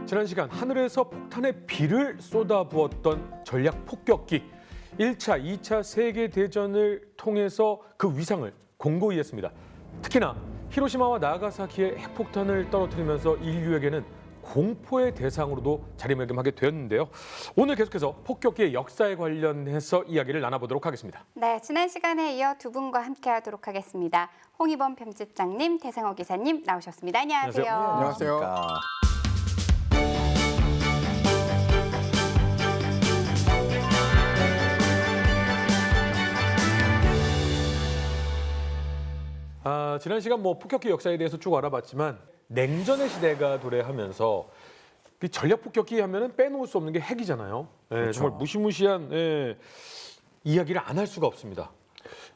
지난 시간 하늘에서 폭탄의 비를 쏟아부었던 전략 폭격기. 1차, 2차 세계대전을 통해서 그 위상을 공고히 했습니다. 특히나 히로시마와 나가사키에 핵폭탄을 떨어뜨리면서 인류에게는 공포의 대상으로도 자리매김하게 되었는데요. 오늘 계속해서 폭격기의 역사에 관련해서 이야기를 나눠보도록 하겠습니다. 네, 지난 시간에 이어 두 분과 함께하도록 하겠습니다. 홍희범 편집장님, 태상호 기사님 나오셨습니다. 안녕하세요. 안녕하세요. 지난 시간 폭격기 역사에 대해서 쭉 알아봤지만 냉전의 시대가 도래하면서 전략 폭격기 하면은 빼놓을 수 없는 게 핵이잖아요. 그렇죠. 정말 무시무시한 이야기를 안 할 수가 없습니다.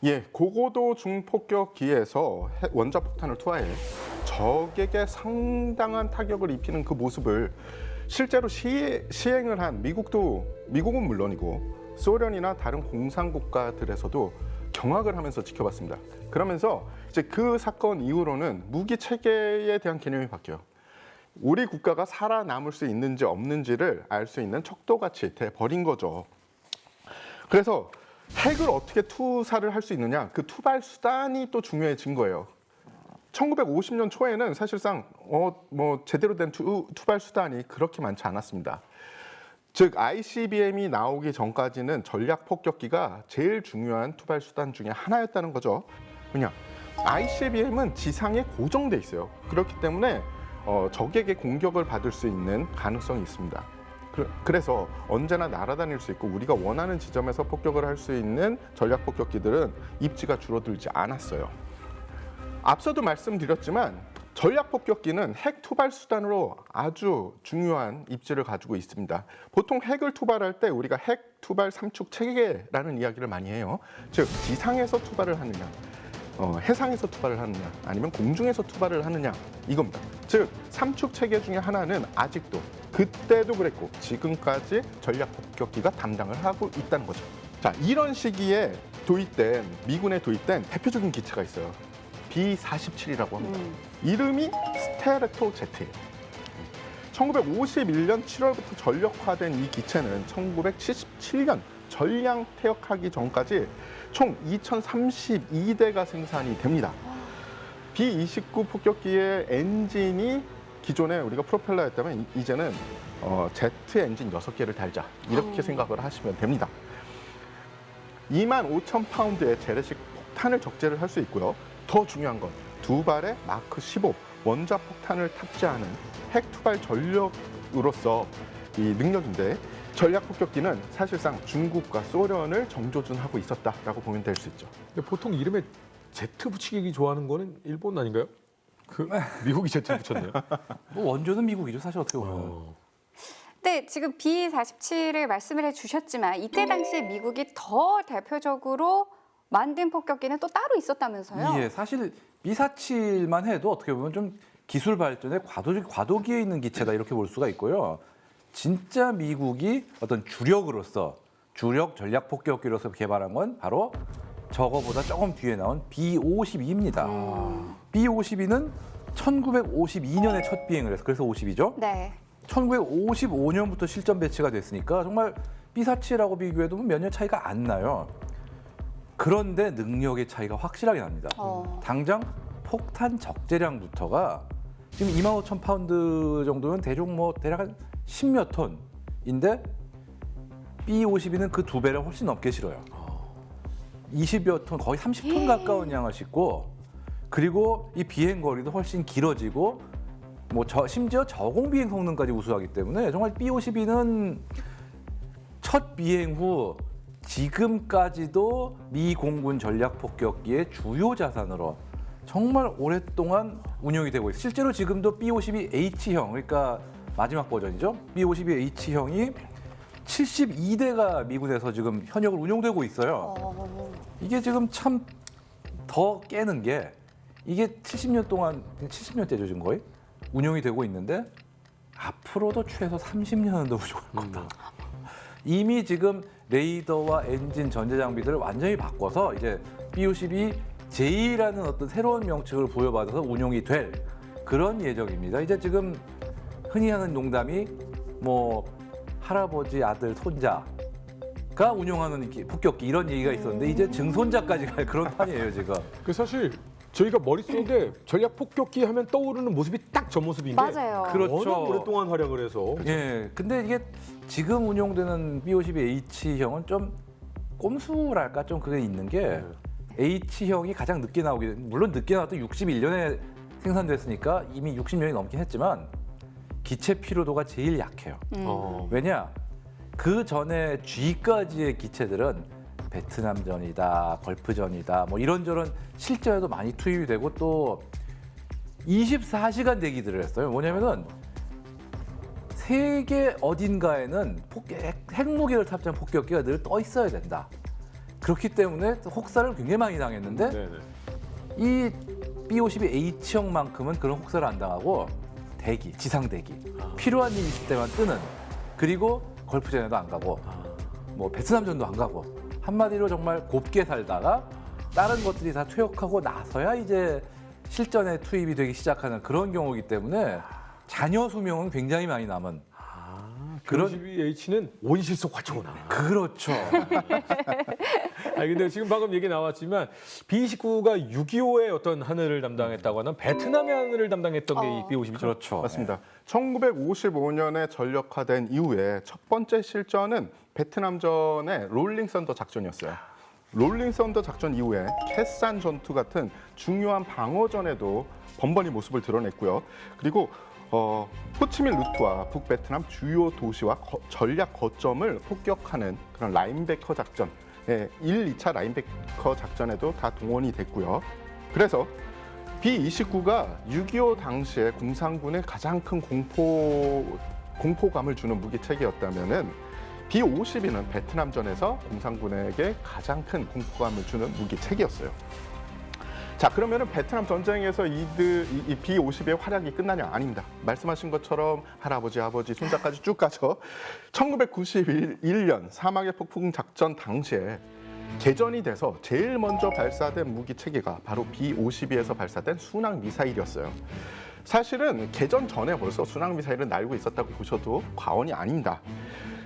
예, 고고도 중폭격기에서 원자폭탄을 투하해 적에게 상당한 타격을 입히는 그 모습을 실제로 시행을 한 미국은 물론이고 소련이나 다른 공산국가들에서도 경악을 하면서 지켜봤습니다. 그러면서 이제 그 사건 이후로는 무기 체계에 대한 개념이 바뀌어요. 우리 국가가 살아남을 수 있는지 없는지를 알 수 있는 척도같이 돼 버린 거죠. 그래서 핵을 어떻게 투사를 할 수 있느냐, 그 투발 수단이 또 중요해진 거예요. 1950년 초에는 사실상 제대로 된 투발 수단이 그렇게 많지 않았습니다. 즉 ICBM이 나오기 전까지는 전략 폭격기가 제일 중요한 투발 수단 중에 하나였다는 거죠. 왜냐? ICBM은 지상에 고정돼 있어요. 그렇기 때문에 적에게 공격을 받을 수 있는 가능성이 있습니다. 그래서 언제나 날아다닐 수 있고 우리가 원하는 지점에서 폭격을 할 수 있는 전략 폭격기들은 입지가 줄어들지 않았어요. 앞서도 말씀드렸지만 전략 폭격기는 핵 투발 수단으로 아주 중요한 입지를 가지고 있습니다. 보통 핵을 투발할 때 우리가 핵 투발 삼축 체계라는 이야기를 많이 해요. 즉 지상에서 투발을 하느냐, 해상에서 투발을 하느냐, 아니면 공중에서 투발을 하느냐 이겁니다. 즉 삼축 체계 중에 하나는 아직도 그때도 그랬고 지금까지 전략 폭격기가 담당을 하고 있다는 거죠. 자, 이런 시기에 미군에 도입된 대표적인 기체가 있어요. B-47이라고 합니다. 이름이 스테레토 제트예요. 1951년 7월부터 전력화된 이 기체는 1977년 전량 퇴역하기 전까지 총 2032대가 생산이 됩니다. B-29 폭격기의 엔진이 기존에 우리가 프로펠러였다면 이제는 제트 엔진 6개를 달자 이렇게 생각을 하시면 됩니다. 25,000파운드의 재래식 폭탄을 적재를 할 수 있고요. 더 중요한 건 두 발의 마크 15 원자 폭탄을 탑재하는 핵 투발 전력으로서 이 능력인데 전략 폭격기는 사실상 중국과 소련을 정조준하고 있었다라고 보면 될 수 있죠. 근데 보통 이름에 제트 붙이기 좋아하는 거는 일본 아닌가요? 미국이 제트 붙였네요. 원조는 미국이죠, 사실 어떻게 보면. 네, 지금 B-47을 말씀을 해주셨지만 이때 당시에 미국이 더 대표적으로 만든 폭격기는 또 따로 있었다면서요? 예, 사실 B-47만 해도 어떻게 보면 좀 기술 발전의 과도기에 있는 기체다 이렇게 볼 수가 있고요. 진짜 미국이 어떤 주력 전략 폭격기로서 개발한 건 바로 저거보다 조금 뒤에 나온 B-52입니다. B-52는 1952년에 첫 비행을 해서 그래서 52죠. 네. 1955년부터 실전 배치가 됐으니까 정말 B-47하고 비교해도 몇 년 차이가 안 나요. 그런데 능력의 차이가 확실하게 납니다. 당장 폭탄 적재량부터가 지금 25,000파운드 정도면 대략 한 10몇 톤인데 B-52는 그 2배를 훨씬 넘게 실어요. 20여 톤, 거의 30톤 가까운 양을 싣고 그리고 이 비행 거리도 훨씬 길어지고 심지어 저공 비행 성능까지 우수하기 때문에 정말 B-52는 첫 비행 후 지금까지도 미 공군 전략 폭격기의 주요 자산으로 정말 오랫동안 운영이 되고 있어요. 실제로 지금도 B-52H형, 그러니까 마지막 버전이죠. B-52H형이 72대가 미군에서 지금 현역을 운용되고 있어요. 이게 지금 참 더 깨는 게 이게 70년 동안, 70년대죠 지금 거의, 운용이 되고 있는데 앞으로도 최소 30년은 더 운용할 거다. 이미 지금 레이더와 엔진, 전자장비들을 완전히 바꿔서 이제 B-52J라는 어떤 새로운 명칭을 부여받아서 운용이 될 그런 예정입니다. 이제 지금 흔히 하는 농담이 뭐 할아버지 아들 손자가 운용하는 폭격기 이런 얘기가 있었는데 이제 증손자까지 갈 그런 판이에요 지금. 그 사실 저희가 머릿속에 전략 폭격기 하면 떠오르는 모습이 딱 저 모습인데 맞아요. 그렇죠. 워낙 오랫동안 활약을 해서 예, 근데 이게 지금 운용되는 B-52H형은 좀 꼼수랄까 좀 그게 있는 게 H형이 가장 늦게 나오게 물론 늦게 나왔던 61년에 생산됐으니까 이미 60년이 넘긴 했지만 기체 피로도가 제일 약해요. 왜냐? 그 전에 G까지의 기체들은 베트남전이다, 걸프전이다, 뭐 이런저런 실전에도 많이 투입이 되고 또 24시간 대기들을 했어요. 뭐냐면은 세계 어딘가에는 핵무기를 탑재한 폭격기가 늘 떠 있어야 된다. 그렇기 때문에 혹사를 굉장히 많이 당했는데 네네. 이 B-52H형만큼은 그런 혹사를 안 당하고 대기, 지상 대기, 필요한 일 있을 때만 뜨는 그리고 걸프전에도 안 가고 뭐 베트남전도 안 가고 한마디로 정말 곱게 살다가 다른 것들이 다 퇴역하고 나서야 이제 실전에 투입이 되기 시작하는 그런 경우이기 때문에 잔여 수명은 굉장히 많이 남은 그런 B-52H는 온실속 화초구나. 그렇죠. 근데 지금 방금 얘기 나왔지만 B-29가 6.25의 어떤 하늘을 담당했다고 하는 베트남의 하늘을 담당했던 게 이 B-52죠. 그렇죠. 맞습니다. 1955년에 전력화된 이후에 첫 번째 실전은 베트남전의 롤링 썬더 작전이었어요. 롤링 썬더 작전 이후에 캐산 전투 같은 중요한 방어전에도 번번이 모습을 드러냈고요. 그리고 호치민 루트와 북베트남 주요 도시와 전략 거점을 폭격하는 그런 라인베커 작전, 1, 2차 라인베커 작전에도 다 동원이 됐고요. 그래서 B-29가 6.25 당시에 공산군에 가장 큰 공포감을 주는 무기 체계였다면은 B-52는 베트남전에서 공산군에게 가장 큰 공포감을 주는 무기 체계였어요. 자, 그러면은 베트남 전쟁에서 이 B-52의 활약이 끝나냐? 아닙니다. 말씀하신 것처럼 할아버지, 아버지, 손자까지 쭉 가서 1991년 사막의 폭풍 작전 당시에 개전이 돼서 제일 먼저 발사된 무기 체계가 바로 B-52에서 발사된 순항 미사일이었어요. 사실은 개전 전에 벌써 순항 미사일은 날고 있었다고 보셔도 과언이 아닙니다.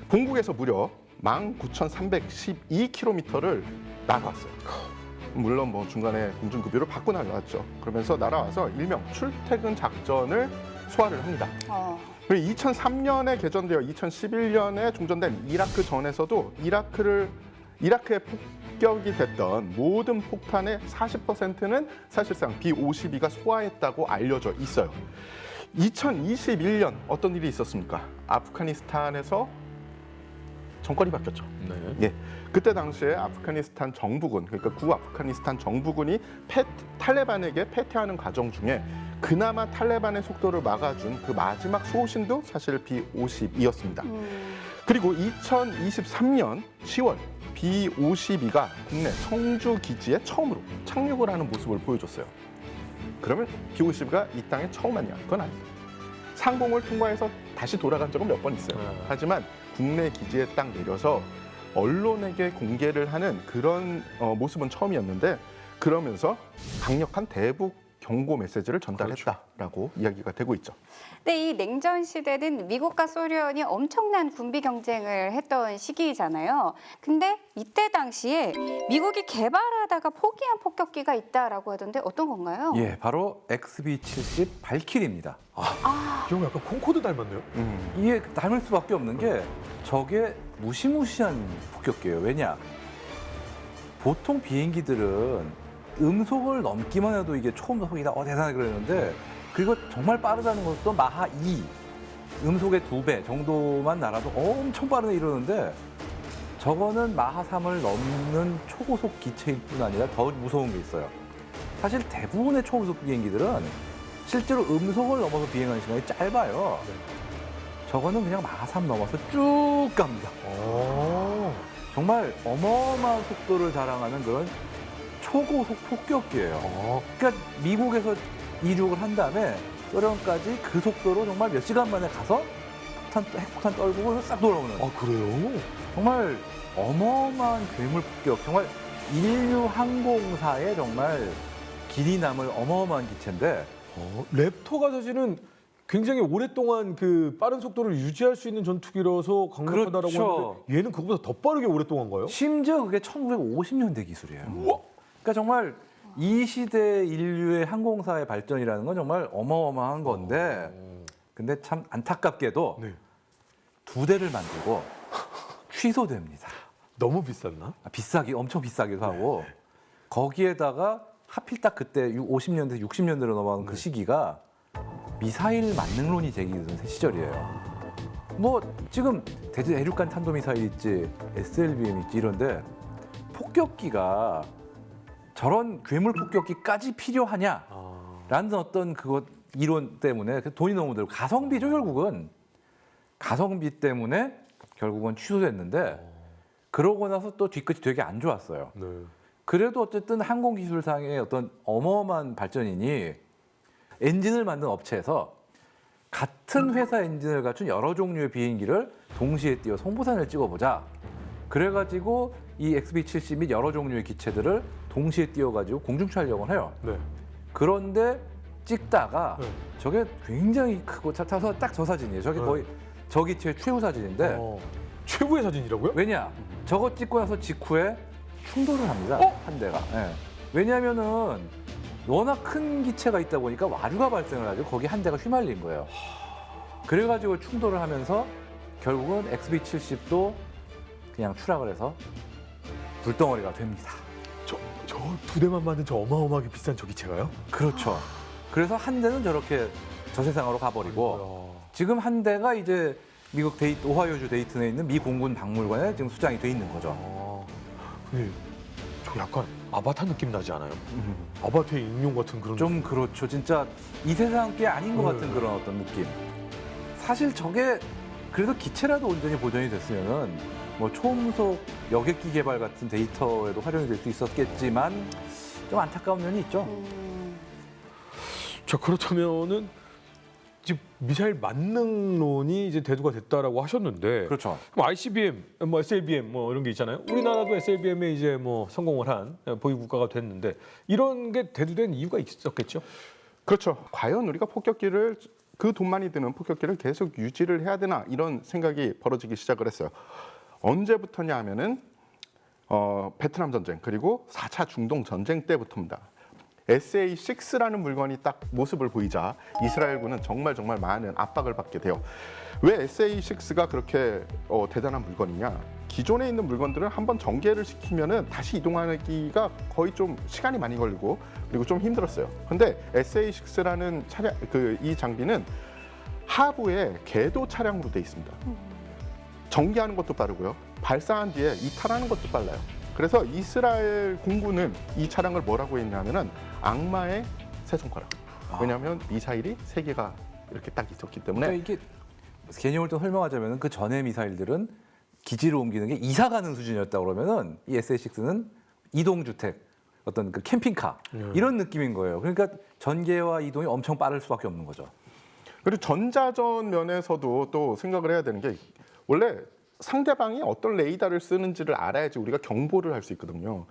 본국에서 무려 19,312km를 날아왔어요. 물론 뭐 중간에 공중급유를 받고 날아왔죠. 그러면서 날아와서 일명 출퇴근 작전을 소화를 합니다. 그리고 2003년에 개전되어 2011년에 종전된 이라크 전에서도 이라크에 폭격이 됐던 모든 폭탄의 40%는 사실상 B-52가 소화했다고 알려져 있어요. 2021년 어떤 일이 있었습니까? 아프가니스탄에서 정권이 바뀌었죠. 예, 그때 당시에 아프가니스탄 정부군, 그러니까 구아프가니스탄 정부군이 탈레반에게 패퇴하는 과정 중에 그나마 탈레반의 속도를 막아준 그 마지막 소신도 사실 B-52였습니다. 그리고 2023년 10월 B-52가 국내 청주 기지에 처음으로 착륙을 하는 모습을 보여줬어요. 그러면 B-52가 이 땅에 처음 왔냐? 그건 아닙니다. 상공을 통과해서 다시 돌아간 적은 몇 번 있어요. 하지만 국내 기지에 딱 내려서 언론에게 공개를 하는 그런 모습은 처음이었는데 그러면서 강력한 대북 경고 메시지를 전달했다라고 이야기가 되고 있죠. 네, 이 냉전 시대는 미국과 소련이 엄청난 군비 경쟁을 했던 시기잖아요. 근데 이때 당시에 미국이 개발하다가 포기한 폭격기가 있다라고 하던데 어떤 건가요? 예, 바로 XB-70 발키리입니다. 형 약간 콩코드 닮았네요. 이게 닮을 수밖에 없는 게 저게 무시무시한 폭격기예요. 왜냐? 보통 비행기들은 음속을 넘기만 해도 이게 초음속이다, 대단하게 그러는데 그리고 정말 빠르다는 것도 마하 2, 음속의 2배 정도만 날아도 엄청 빠르네 이러는데 저거는 마하 3을 넘는 초고속 기체일 뿐 아니라 더 무서운 게 있어요. 사실 대부분의 초고속 비행기들은 실제로 음속을 넘어서 비행하는 시간이 짧아요. 저거는 그냥 마하 3 넘어서 쭉 갑니다. 정말 어마어마한 속도를 자랑하는 그런 초고속 폭격기예요. 그러니까 미국에서 이륙을 한 다음에 소련까지 그 속도로 정말 몇 시간 만에 가서 핵폭탄 떨구고 싹 돌아오는. 그래요? 정말 어마어마한 괴물 폭격. 정말 인류 항공사의 정말 길이 남을 어마어마한 기체인데. 랩터가 사실은 굉장히 오랫동안 그 빠른 속도를 유지할 수 있는 전투기라서 강력하다라고 그렇죠. 하는데 얘는 그것보다 더 빠르게 오랫동안 가요? 심지어 그게 1950년대 기술이에요. 그러니까 정말 이 시대 인류의 항공사의 발전이라는 건 정말 어마어마한 건데 근데 참 안타깝게도 네. 2대를 만들고 취소됩니다. 너무 비쌌나? 엄청 비싸기도 하고 거기에다가 하필 딱 그때 50년대, 60년대로 넘어가는 그 시기가 미사일 만능론이 제기되던 시절이에요. 뭐 지금 대륙간 탄도미사일 있지, SLBM 있지 이런데 폭격기가 저런 괴물 폭격기까지 필요하냐라는 어떤 그것 이론 때문에 돈이 너무 들고 가성비죠 결국은. 가성비 때문에 결국은 취소됐는데 그러고 나서 또 뒤끝이 되게 안 좋았어요. 네. 그래도 어쨌든 항공기술상의 어떤 어마어마한 발전이니 엔진을 만든 업체에서 같은 회사 엔진을 갖춘 여러 종류의 비행기를 동시에 띄워 송부산을 찍어보자. 그래가지고 이 XB-70 및 여러 종류의 기체들을 동시에 띄워가지고 공중 촬영을 해요. 네. 그런데 찍다가 네. 저게 굉장히 크고 딱 저 사진이에요. 저게 네. 거의 저 기체의 최후 사진인데 최고의 사진이라고요? 왜냐? 저거 찍고 나서 직후에 충돌을 합니다. 한 대가. 예. 왜냐하면은 워낙 큰 기체가 있다 보니까 와류가 발생을 하죠. 거기 한 대가 휘말린 거예요. 그래가지고 충돌을 하면서 결국은 XB-70도 그냥 추락을 해서 불덩어리가 됩니다. 저 두 대만 만든 저 어마어마하게 비싼 저 기체가요? 그렇죠. 그래서 한 대는 저렇게 저 세상으로 가버리고 지금 한 대가 이제 미국 오하이오주 데이튼에 있는 미 공군 박물관에 지금 수장이 돼 있는 거죠. 근데 저 약간 아바타 느낌 나지 않아요? 아바타의 인용 같은 그런 좀 그렇죠. 진짜 이 세상 게 아닌 것 같은 그런 어떤 느낌. 사실 저게 그래도 기체라도 온전히 보존이 됐으면은 뭐 초음속 여객기 개발 같은 데이터에도 활용이 될 수 있었겠지만 좀 안타까운 면이 있죠. 자, 그렇다면은 지금 미사일 만능론이 이제 대두가 됐다라고 하셨는데 그렇죠. 그럼 ICBM, 뭐 SLBM 뭐 이런 게 있잖아요. 우리나라도 SLBM에 이제 뭐 성공을 한 보유 국가가 됐는데 이런 게 대두된 이유가 있었겠죠? 그렇죠. 과연 우리가 폭격기를 그 돈 많이 드는 폭격기를 계속 유지를 해야 되나 이런 생각이 벌어지기 시작을 했어요. 언제부터냐 하면은 베트남 전쟁 그리고 4차 중동 전쟁 때부터입니다. SA-6라는 물건이 딱 모습을 보이자 이스라엘군은 정말 많은 압박을 받게 돼요. 왜 SA-6가 그렇게 대단한 물건이냐? 기존에 있는 물건들은 한번 전개를 시키면은 다시 이동하기가 거의 좀 시간이 많이 걸리고 그리고 좀 힘들었어요. 근데 SA-6라는 차량 이 장비는 하부에 궤도 차량으로 돼 있습니다. 전개하는 것도 빠르고요. 발사한 뒤에 이탈하는 것도 빨라요. 그래서 이스라엘 공군은 이 차량을 뭐라고 했냐면은 악마의 새 손가락. 왜냐하면 미사일이 3개가 이렇게 딱 있었기 때문에. 그러니까 이게 개념을 좀 설명하자면 그 전에 미사일들은 기지를 옮기는 게 이사 가는 수준이었다 그러면은 이 SA-6는 이동주택 어떤 그 캠핑카 이런 느낌인 거예요. 그러니까 전개와 이동이 엄청 빠를 수밖에 없는 거죠. 그리고 전자전 면에서도 또 생각을 해야 되는 게 원래 상대방이 어떤 레이더를 쓰는지를 알아야지 우리가 경보를 할 수 있거든요.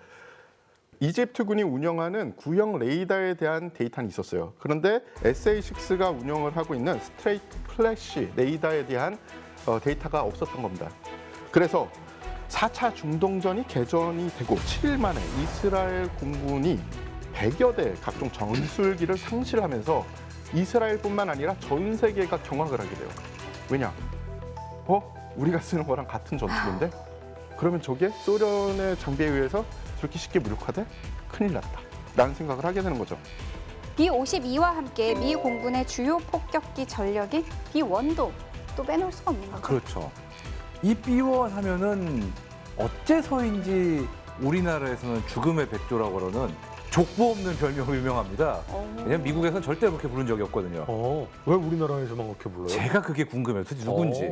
이집트군이 운영하는 구형 레이더에 대한 데이터는 있었어요. 그런데 SA-6가 운영을 하고 있는 스트레이트 플래시 레이더에 대한 데이터가 없었던 겁니다. 그래서 4차 중동전이 개전이 되고 7일 만에 이스라엘 공군이 100여 대 각종 전술기를 상실하면서 이스라엘뿐만 아니라 전 세계가 경악을 하게 돼요. 왜냐? 우리가 쓰는 거랑 같은 전투기인데? 그러면 저게 소련의 장비에 의해서 저렇게 쉽게 무력화돼? 큰일 났다. 라는 생각을 하게 되는 거죠. B-52와 함께 미 공군의 주요 폭격기 전력인 B-1도 또 빼놓을 수가 없는 거죠. 그렇죠. 이 B1 하면은 어째서인지 우리나라에서는 죽음의 백조라고 그러는 족보 없는 별명으로 유명합니다. 왜냐면 미국에서는 절대 그렇게 부른 적이 없거든요. 왜 우리나라에서만 그렇게 불러요? 제가 그게 궁금해요. 도대체 누군지.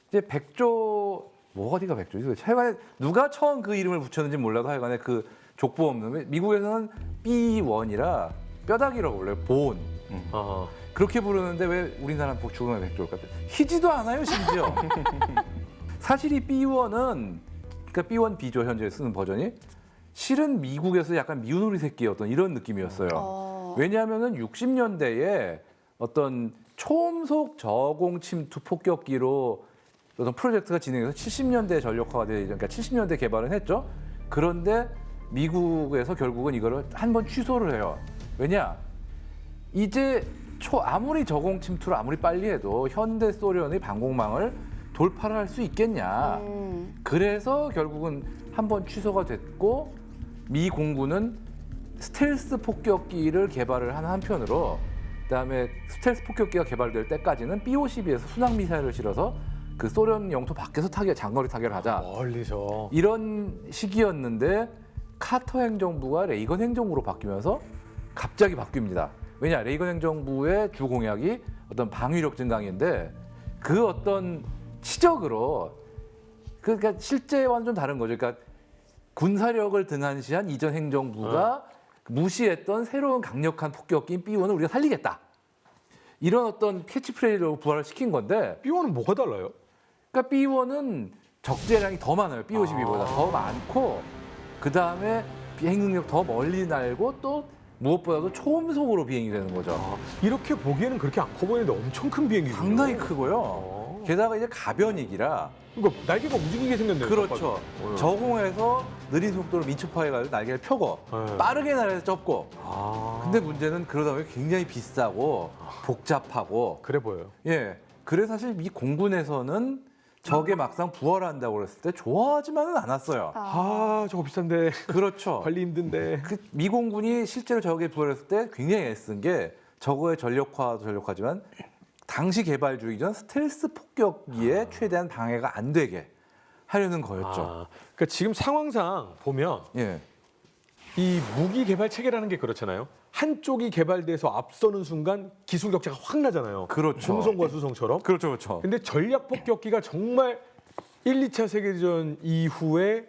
이제 백조, 어디가 백조지? 하여간에 누가 처음 그 이름을 붙였는지 몰라도 하여간에 그 족보 없는, 미국에서는 B1이라 뼈다귀라고 불러요. 본. 그렇게 부르는데 왜 우리나라는 죽음의 백조일까? 희지도 않아요, 심지어. 사실 이 B1은, 그러니까 B1, B조 현재 쓰는 버전이 실은 미국에서 약간 미운우리 새끼의 어떤 이런 느낌이었어요. 왜냐하면은 60년대에 어떤 초음속 저공 침투 폭격기로 어떤 프로젝트가 진행해서 70년대 전력화가 되죠. 그러니까 70년대 개발은 했죠. 그런데 미국에서 결국은 이거를 한 번 취소를 해요. 왜냐? 이제 아무리 저공 침투를 아무리 빨리 해도 현대 소련의 방공망을 돌파를 할 수 있겠냐. 그래서 결국은 한 번 취소가 됐고 미 공군은 스텔스 폭격기를 개발을 한 한편으로 그다음에 스텔스 폭격기가 개발될 때까지는 B-52에서 순항 미사일을 실어서 그 소련 영토 밖에서 장거리 타격을 하자. 멀리서. 이런 시기였는데 카터 행정부가 레이건 행정부로 바뀌면서 갑자기 바뀝니다. 왜냐? 레이건 행정부의 주 공약이 어떤 방위력 증강인데 그 어떤 치적으로 그러니까 실제와는 좀 다른 거죠. 그러니까 군사력을 등한시한 이전 행정부가 무시했던 새로운 강력한 폭격기인 B-1을 우리가 살리겠다. 이런 어떤 캐치프레이즈로 부활을 시킨 건데 B-1은 뭐가 달라요? 그러니까 B-1은 적재량이 더 많아요. B-52보다 더 많고 그다음에 비행 능력 더 멀리 날고 또 무엇보다도 초음속으로 비행이 되는 거죠. 이렇게 보기에는 그렇게 안 커 보이는데 엄청 큰 비행기군요. 상당히 크고요. 게다가 이제 가변이기라 그러니까 날개가 움직이게 생겼네요. 그렇죠. 네. 저공에서 느린 속도로 민첩화해가지고 날개를 펴고 네. 빠르게 날아서 접고. 아, 근데 문제는 그러다 보니 굉장히 비싸고 복잡하고. 그래 보여요. 예. 그래서 사실 미 공군에서는 저게 막상 부활한다고 그랬을 때 좋아하지만은 않았어요. 아, 저거 비싼데 그렇죠. 관리 힘든데. 그 미 공군이 실제로 저게 부활했을 때 굉장히 애쓴 게 저거의 전력화도 전력화지만 당시 개발 중이던 스텔스 폭격기에 최대한 방해가 안 되게 하려는 거였죠. 아, 그러니까 지금 상황상 보면 예. 이 무기 개발 체계라는 게 그렇잖아요. 한쪽이 개발돼서 앞서는 순간 기술 격차가 확 나잖아요. 그렇죠. 중성과 수성처럼. 그렇죠, 그렇죠. 근데 전략 폭격기가 정말 1, 2차 세계대전 이후에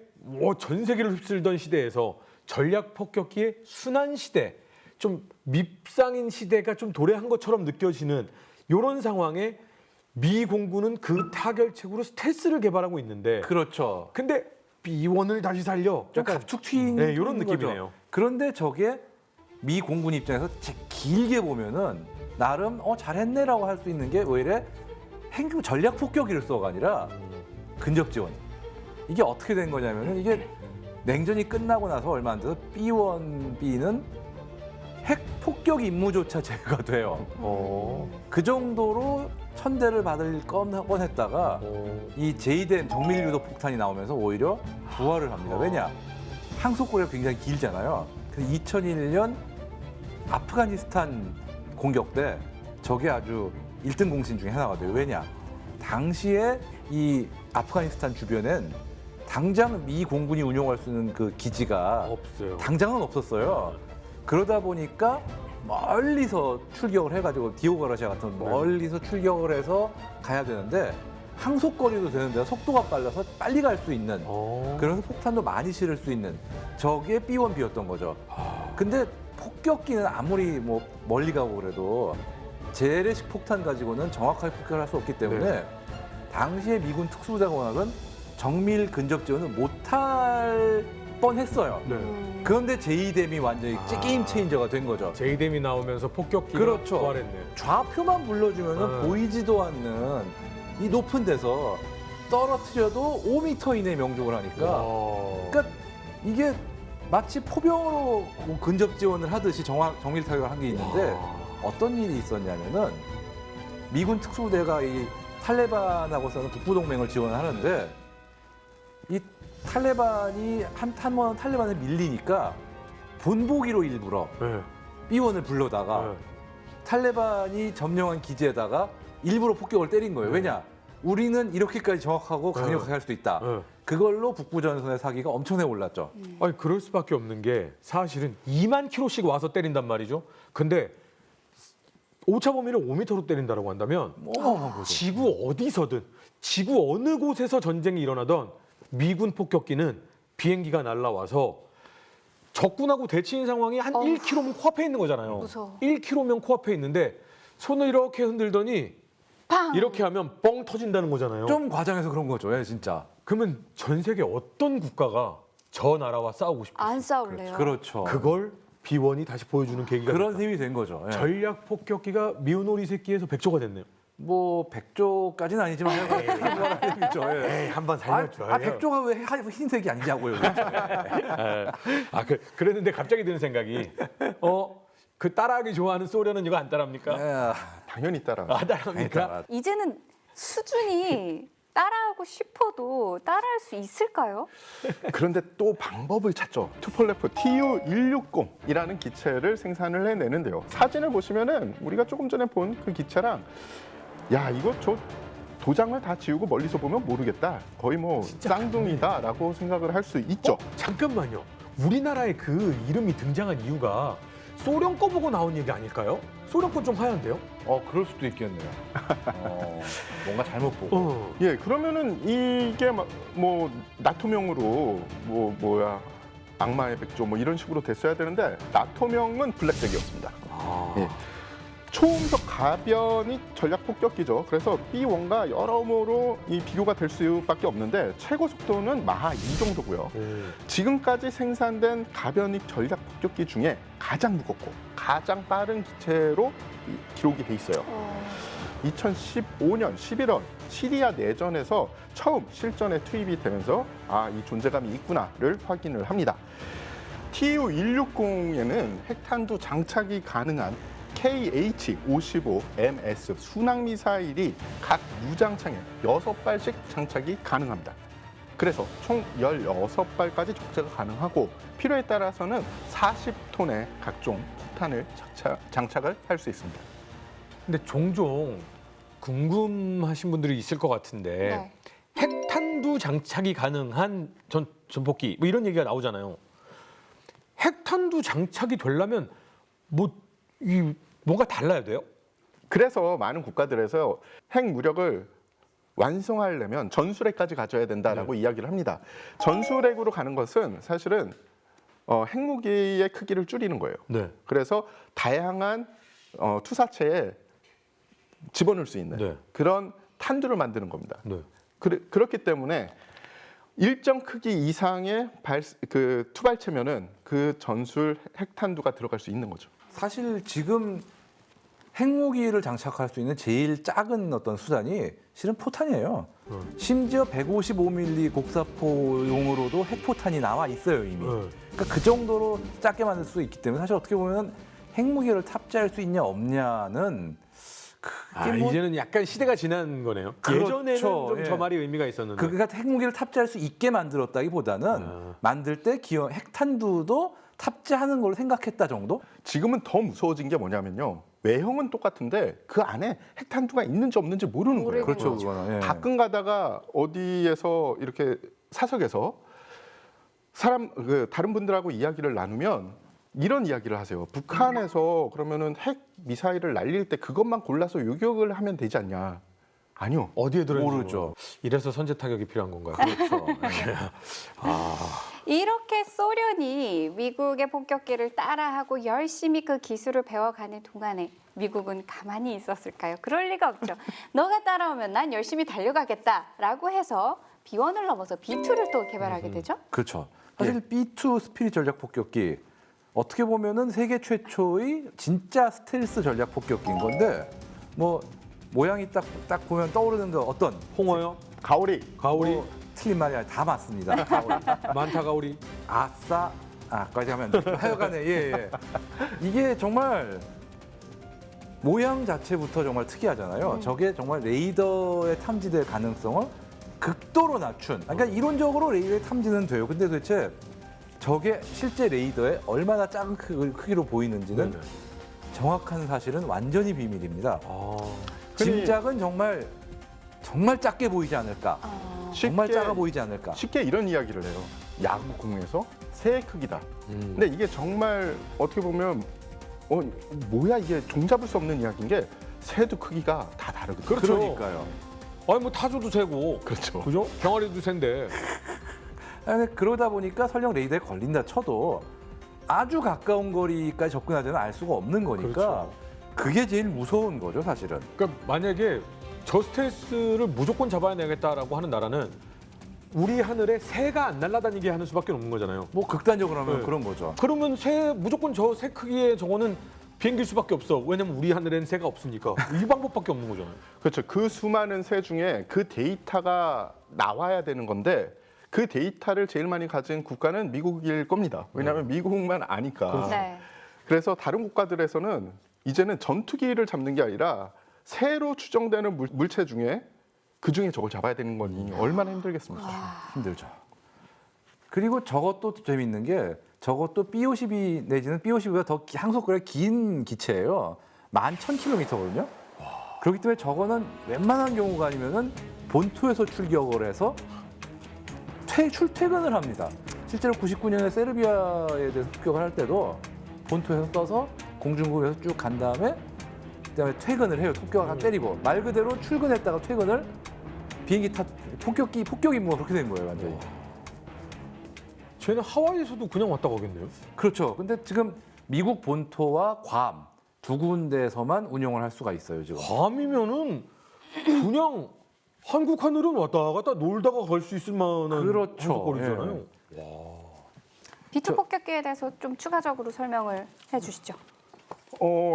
전 세계를 휩쓸던 시대에서 전략 폭격기의 순환 시대, 좀 밉상인 시대가 좀 도래한 것처럼 느껴지는 이런 상황에 미 공군은 그 타결책으로 스텔스를 개발하고 있는데 그렇죠. 근데 B-1을 다시 살려. 좀 약간 갑툭 튀는 네, 이런 거죠. 느낌이네요. 그런데 저게 미 공군 입장에서 길게 보면은 나름 잘했네라고 할 수 있는 게 오히려 행정 전략 폭격기를 쏘가 아니라 근접 지원. 이게 어떻게 된 거냐면은 이게 냉전이 끝나고 나서 얼마 안 돼서 B-1B는 핵 폭격 임무조차 제외가 돼요. 그 정도로 천대를 받을 뻔했다가 이 제이댐 정밀유도 폭탄이 나오면서 오히려 부활을 합니다. 왜냐? 항속거리가 굉장히 길잖아요. 그래서 2001년 아프가니스탄 공격 때 저게 아주 1등 공신 중에 하나가 돼요. 왜냐? 당시에 이 아프가니스탄 주변엔 당장 미 공군이 운용할 수 있는 그 기지가 없어요. 당장은 없었어요. 그러다 보니까 멀리서 출격을 해가지고 디오가라시아 같은 멀리서 출격을 해서 가야 되는데 항속거리도 되는데 속도가 빨라서 빨리 갈 수 있는 그래서 폭탄도 많이 실을 수 있는 저게 B-1B였던 거죠. 근데 폭격기는 아무리 뭐 멀리 가고 그래도 재래식 폭탄 가지고는 정확하게 폭격을 할 수 없기 때문에 네. 당시에 미군 특수부대공학은 정밀 근접 지원을 못할 뻔했어요. 네. 그런데 제이댐이 완전히 게임 체인저가 된 거죠. 제이댐이 나오면서 폭격기가 그렇죠. 부활했네요. 좌표만 불러주면 네. 보이지도 않는 이 높은 데서 떨어뜨려도 5m 이내 명중을 하니까 와. 그러니까 이게 마치 포병으로 근접 지원을 하듯이 정밀 타격을 한 게 있는데 어떤 일이 있었냐면은 미군 특수부대가 이 탈레반하고서는 북부동맹을 지원하는데 이 탈레반이 한번 탈레반에 밀리니까 본보기로 일부러 네. B-1을 불러다가 네. 탈레반이 점령한 기지에다가 일부러 폭격을 때린 거예요. 왜냐? 우리는 이렇게까지 정확하고 강력하게 할 수도 있다. 네. 그걸로 북부전선의 사기가 엄청나게 올랐죠. 아니 그럴 수밖에 없는 게 사실은 2만 킬로씩 와서 때린단 말이죠. 근데 오차 범위를 5m로 때린다고 한다면 어마어마한 거죠. 지구 어디서든 지구 어느 곳에서 전쟁이 일어나던 미군 폭격기는 비행기가 날라와서 적군하고 대치인 상황이 한 1km면 코앞에 있는 거잖아요. 무서워. 1km면 코앞에 있는데 손을 이렇게 흔들더니 팡! 이렇게 하면 뻥 터진다는 거잖아요. 좀 과장해서 그런 거죠. 예, 진짜. 그러면 전 세계 어떤 국가가 저 나라와 싸우고 싶어요? 안 싸울래요. 그렇죠. 그걸 비원이 다시 보여주는 계기가 그런 됐다. 셈이 된 거죠. 예. 전략 폭격기가 미운 오리 새끼에서 백조가 됐네요. 뭐 백조까지는 아니지만 죠 에이, 한번 살려줘요. 백조가 왜 흰색이 아니냐고요. 그랬는데 갑자기 드는 생각이 그 따라하기 좋아하는 소련은 이거 안 따라합니까? 예. 당연히 따라. 따라합니까? 이제는 수준이 따라하고 싶어도 따라할 수 있을까요? 그런데 또 방법을 찾죠. 투폴레프 TU-160이라는 기체를 생산을 해내는데요. 사진을 보시면은 우리가 조금 전에 본 그 기체랑 야 이거 저 도장을 다 지우고 멀리서 보면 모르겠다. 거의 뭐 쌍둥이다라고 생각을 할 수 있죠. 잠깐만요. 우리나라에 그 이름이 등장한 이유가 소련 거 보고 나온 얘기 아닐까요? 소련 건 좀 하얀데요? 그럴 수도 있겠네요. 뭔가 잘못 보고. 예, 그러면은 이게 뭐 나토명으로 뭐야 악마의 백조 뭐 이런 식으로 됐어야 되는데 나토명은 블랙잭이었습니다. 예. 초음속 가변이 전략 폭격기죠. 그래서 B1과 여러모로 이 비교가 될 수밖에 없는데 최고 속도는 마하 2 정도고요. 지금까지 생산된 가변익 전략 폭격기 중에 가장 무겁고 가장 빠른 기체로 기록이 돼 있어요. 2015년 11월 시리아 내전에서 처음 실전에 투입이 되면서 이 존재감이 있구나를 확인을 합니다. TU-160에는 핵탄두 장착이 가능한 KH-55MS 순항미사일이 각 무장창에 6발씩 장착이 가능합니다. 그래서 총 16발까지 적재가 가능하고 필요에 따라서는 40톤의 각종 폭탄을 장착을 할 수 있습니다. 근데 종종 궁금하신 분들이 있을 것 같은데 핵탄두 장착이 가능한 전폭기 뭐 이런 얘기가 나오잖아요. 핵탄두 장착이 되려면 뭔가 달라야 돼요? 그래서 많은 국가들에서 핵 무력을 완성하려면 전술핵까지 가져야 된다라고 이야기를 합니다. 전술핵으로 가는 것은 사실은 핵무기의 크기를 줄이는 거예요. 네. 그래서 다양한 투사체에 집어넣을 수 있는 그런 탄두를 만드는 겁니다. 네. 그렇기 때문에 일정 크기 이상의 그 투발체면은 그 전술 핵탄두가 들어갈 수 있는 거죠. 사실 지금 핵무기를 장착할 수 있는 제일 작은 어떤 수단이 실은 포탄이에요. 심지어 155mm 곡사포용으로도 핵포탄이 나와 있어요 이미. 그러니까 그 정도로 작게 만들 수 있기 때문에 사실 어떻게 보면 핵무기를 탑재할 수 있냐 없냐는 이제는 약간 시대가 지난 거네요. 그렇죠. 예전에는 좀 예. 저 말이 의미가 있었는데. 그러니까 핵무기를 탑재할 수 있게 만들었다기보다는 만들 때 핵탄두도 탑재하는 걸 생각했다 정도? 지금은 더 무서워진 게 뭐냐면요. 외형은 똑같은데 그 안에 핵탄두가 있는지 없는지 모르는 거예요. 그렇죠, 그거는. 예. 가끔 가다가 어디에서 이렇게 사석에서 다른 분들하고 이야기를 나누면 이런 이야기를 하세요. 북한에서 그러면은 핵 미사일을 날릴 때 그것만 골라서 요격을 하면 되지 않냐? 아니요. 어디에 들어있는지 모르죠. 이래서 선제 타격이 필요한 건가요? 그렇죠. 이렇게 소련이 미국의 폭격기를 따라하고 열심히 그 기술을 배워가는 동안에 미국은 가만히 있었을까요? 그럴 리가 없죠. 너가 따라오면 난 열심히 달려가겠다라고 해서 B1을 넘어서 B2를 또 개발하게 되죠. 그렇죠. 사실 B2 스피릿 전략 폭격기 어떻게 보면은 세계 최초의 진짜 스텔스 전략 폭격기인 건데 뭐 모양이 딱 보면 떠오르는 거 어떤 홍어요? 가오리. 가오리? 틀린 말이 아니라 다 맞습니다. 가오리. 많다 가오리? 아싸. 까지 하면 안 돼. 하여간에 예. 이게 정말 모양 자체부터 정말 특이하잖아요. 저게 정말 레이더에 탐지될 가능성을 극도로 낮춘. 그러니까 이론적으로 레이더에 탐지는 돼요. 근데 도대체 저게 실제 레이더에 얼마나 작은 크기로 보이는지는 정확한 사실은 완전히 비밀입니다. 짐작은 정말 작게 보이지 않을까. 정말 작아 보이지 않을까. 쉽게 이런 이야기를 해요. 야구공에서 새의 크기다. 근데 이게 정말 어떻게 보면 뭐야 이게 종잡을 수 없는 이야기인 게 새도 크기가 다 다르거든요. 그렇죠. 그러니까요. 아니 뭐 타조도 새고. 그렇죠. 그죠? 병아리도 샌데. 그러다 보니까 설령 레이더에 걸린다 쳐도 아주 가까운 거리까지 접근하자면 알 수가 없는 거니까 그렇죠. 그게 제일 무서운 거죠, 사실은. 그러니까 만약에 저 스텔스를 무조건 잡아내겠다라고 하는 나라는 우리 하늘에 새가 안 날아다니게 하는 수밖에 없는 거잖아요. 뭐 극단적으로 하면 네. 그런 거죠. 그러면 무조건 저 새 크기의 저거는 비행기일 수밖에 없어. 왜냐면 우리 하늘에는 새가 없으니까. 이 방법밖에 없는 거잖아요. 그렇죠. 그 수많은 새 중에 그 데이터가 나와야 되는 건데 그 데이터를 제일 많이 가진 국가는 미국일 겁니다. 왜냐하면 미국만 아니까. 네. 그래서 다른 국가들에서는 이제는 전투기를 잡는 게 아니라 새로 추정되는 물체 중에 그 중에 저걸 잡아야 되는 거니 얼마나 힘들겠습니까? 힘들죠. 그리고 저것도 재미있는 게 저것도 B-52 내지는 B-52보다 더 항속거리가 긴 기체예요. 11,000km거든요. 그렇기 때문에 저거는 웬만한 경우가 아니면은 본토에서 출격을 해서 출퇴근을 합니다. 실제로 99년에 세르비아에 대해서 폭격을 할 때도 본토에서 떠서 공중부에서 쭉 간 다음에 그다음에 퇴근을 해요. 폭격을 때리고 말 그대로 출근했다가 퇴근을 비행기 폭격 임무가 그렇게 된 거예요, 완전히. 쟤는 하와이에서도 그냥 왔다 가겠네요. 그렇죠. 근데 지금 미국 본토와 괌 두 군데에서만 운용을 할 수가 있어요, 지금. 괌이면은 그냥 한국 하늘은 왔다 갔다 놀다가 갈 수 있을 만한 그렇죠. 거리잖아요. B2 폭격기에 대해서 좀 추가적으로 설명을 해주시죠.